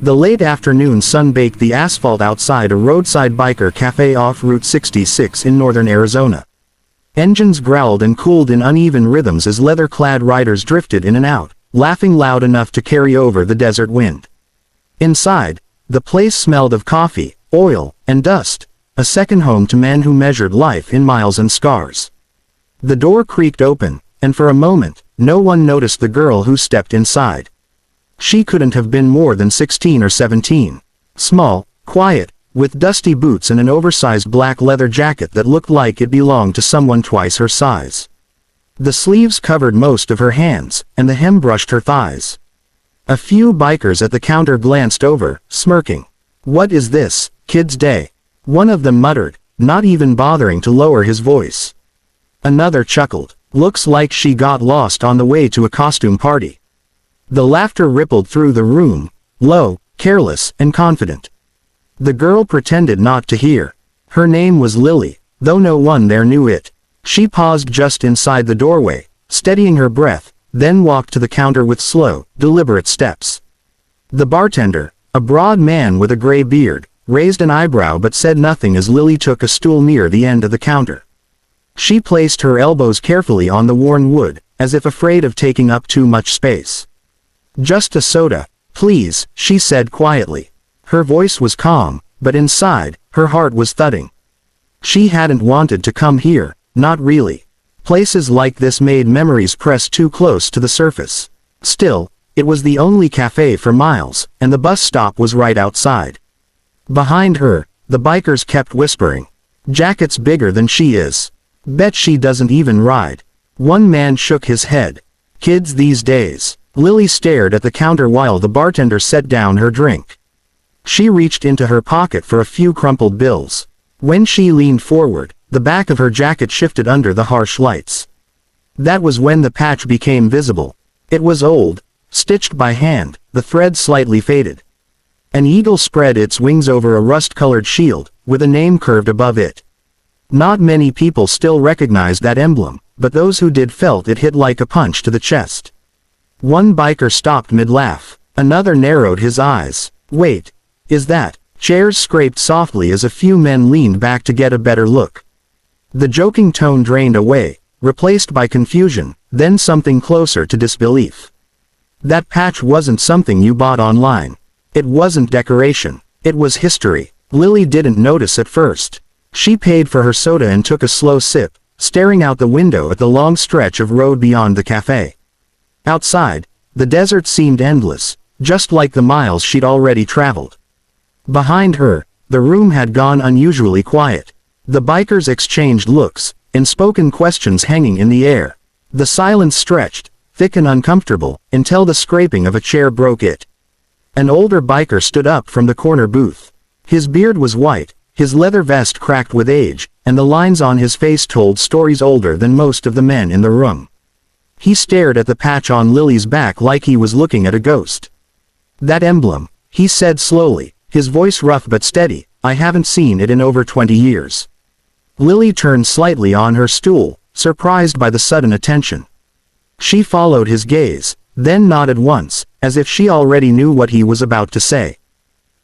The late afternoon sun baked the asphalt outside a roadside biker café off Route 66 in northern Arizona. Engines growled and cooled in uneven rhythms as leather-clad riders drifted in and out, laughing loud enough to carry over the desert wind. Inside, the place smelled of coffee, oil, and dust, a second home to men who measured life in miles and scars. The door creaked open, and for a moment, no one noticed the girl who stepped inside. She couldn't have been more than 16 or 17. Small, quiet, with dusty boots and an oversized black leather jacket that looked like it belonged to someone twice her size. The sleeves covered most of her hands, and the hem brushed her thighs. A few bikers at the counter glanced over, smirking. "What is this, Kids' Day?" One of them muttered, not even bothering to lower his voice. Another chuckled. "Looks like she got lost on the way to a costume party." The laughter rippled through the room, low, careless, and confident. The girl pretended not to hear. Her name was Lily, though no one there knew it. She paused just inside the doorway, steadying her breath, then walked to the counter with slow, deliberate steps. The bartender, a broad man with a gray beard, raised an eyebrow but said nothing as Lily took a stool near the end of the counter. She placed her elbows carefully on the worn wood, as if afraid of taking up too much space. "Just a soda, please," she said quietly. Her voice was calm, but inside, her heart was thudding. She hadn't wanted to come here, not really. Places like this made memories press too close to the surface. Still, it was the only cafe for miles, and the bus stop was right outside. Behind her, the bikers kept whispering. "Jacket's bigger than she is. Bet she doesn't even ride." One man shook his head. "Kids these days." Lily stared at the counter while the bartender set down her drink. She reached into her pocket for a few crumpled bills. When she leaned forward, the back of her jacket shifted under the harsh lights. That was when the patch became visible. It was old, stitched by hand, the thread slightly faded. An eagle spread its wings over a rust-colored shield, with a name curved above it. Not many people still recognized that emblem, but those who did felt it hit like a punch to the chest. One biker stopped mid-laugh. Another narrowed his eyes. "Wait. Is that?" Chairs scraped softly as a few men leaned back to get a better look. The joking tone drained away, replaced by confusion, then something closer to disbelief. That patch wasn't something you bought online. It wasn't decoration. It was history. Lily didn't notice at first. She paid for her soda and took a slow sip, staring out the window at the long stretch of road beyond the cafe. Outside, the desert seemed endless, just like the miles she'd already traveled. Behind her, the room had gone unusually quiet. The bikers exchanged looks, unspoken questions hanging in the air. The silence stretched, thick and uncomfortable, until the scraping of a chair broke it. An older biker stood up from the corner booth. His beard was white, his leather vest cracked with age, and the lines on his face told stories older than most of the men in the room. He stared at the patch on Lily's back like he was looking at a ghost. "That emblem," he said slowly, his voice rough but steady, "I haven't seen it in over 20 years. Lily turned slightly on her stool, surprised by the sudden attention. She followed his gaze, then nodded once, as if she already knew what he was about to say.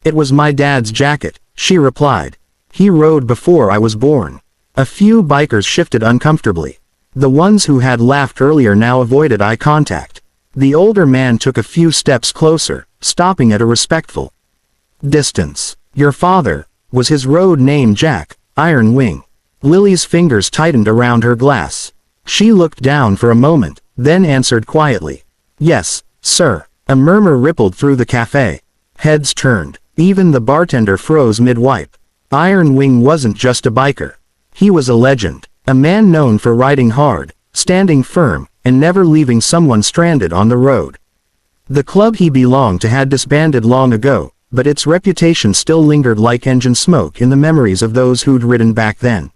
"It was my dad's jacket," she replied. "He rode before I was born." A few bikers shifted uncomfortably. The ones who had laughed earlier now avoided eye contact. The older man took a few steps closer, stopping at a respectful distance. "Your father, was his road name Jack, Iron Wing?" Lily's fingers tightened around her glass. She looked down for a moment, then answered quietly. "Yes, sir." A murmur rippled through the cafe. Heads turned. Even the bartender froze mid-wipe. Iron Wing wasn't just a biker. He was a legend. A man known for riding hard, standing firm, and never leaving someone stranded on the road. The club he belonged to had disbanded long ago, but its reputation still lingered like engine smoke in the memories of those who'd ridden back then.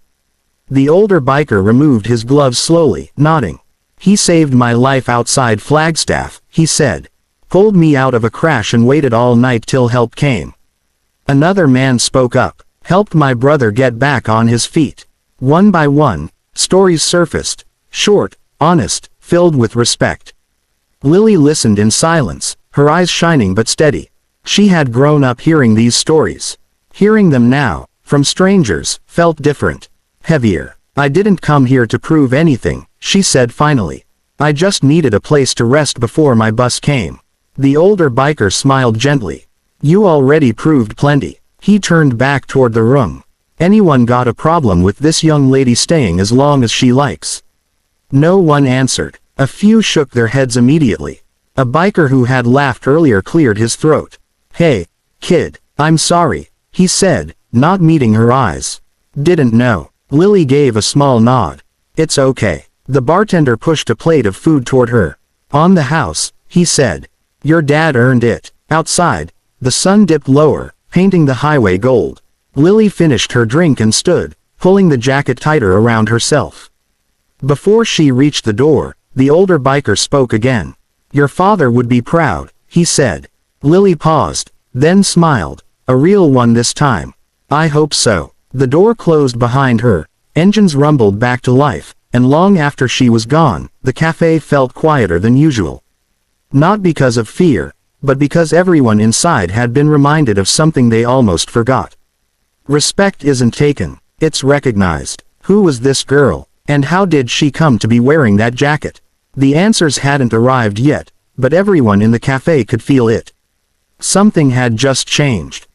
The older biker removed his gloves slowly, nodding. "He saved my life outside Flagstaff," he said. "Pulled me out of a crash and waited all night till help came." Another man spoke up. "Helped my brother get back on his feet." One by one, stories surfaced, short, honest, filled with respect. Lily listened in silence, her eyes shining but steady. She had grown up hearing these stories. Hearing them now, from strangers, felt different. Heavier. I didn't come here to prove anything, she said finally. I just needed a place to rest before my bus came. The older biker smiled gently. You already proved plenty. He turned back toward the room. Anyone got a problem with this young lady staying as long as she likes? No one answered. A few shook their heads immediately. A biker who had laughed earlier cleared his throat. Hey, kid, I'm sorry, he said, not meeting her eyes. Didn't know. Lily gave a small nod. It's okay. The bartender pushed a plate of food toward her. On the house, he said. Your dad earned it. Outside, the sun dipped lower, painting the highway gold. Lily finished her drink and stood, pulling the jacket tighter around herself. Before she reached the door, the older biker spoke again. Your father would be proud, he said. Lily paused, then smiled. A real one this time. I hope so. The door closed behind her, engines rumbled back to life, and long after she was gone, the cafe felt quieter than usual. Not because of fear, but because everyone inside had been reminded of something they almost forgot. Respect isn't taken, it's recognized. Who was this girl, and how did she come to be wearing that jacket? The answers hadn't arrived yet, but everyone in the cafe could feel it. Something had just changed.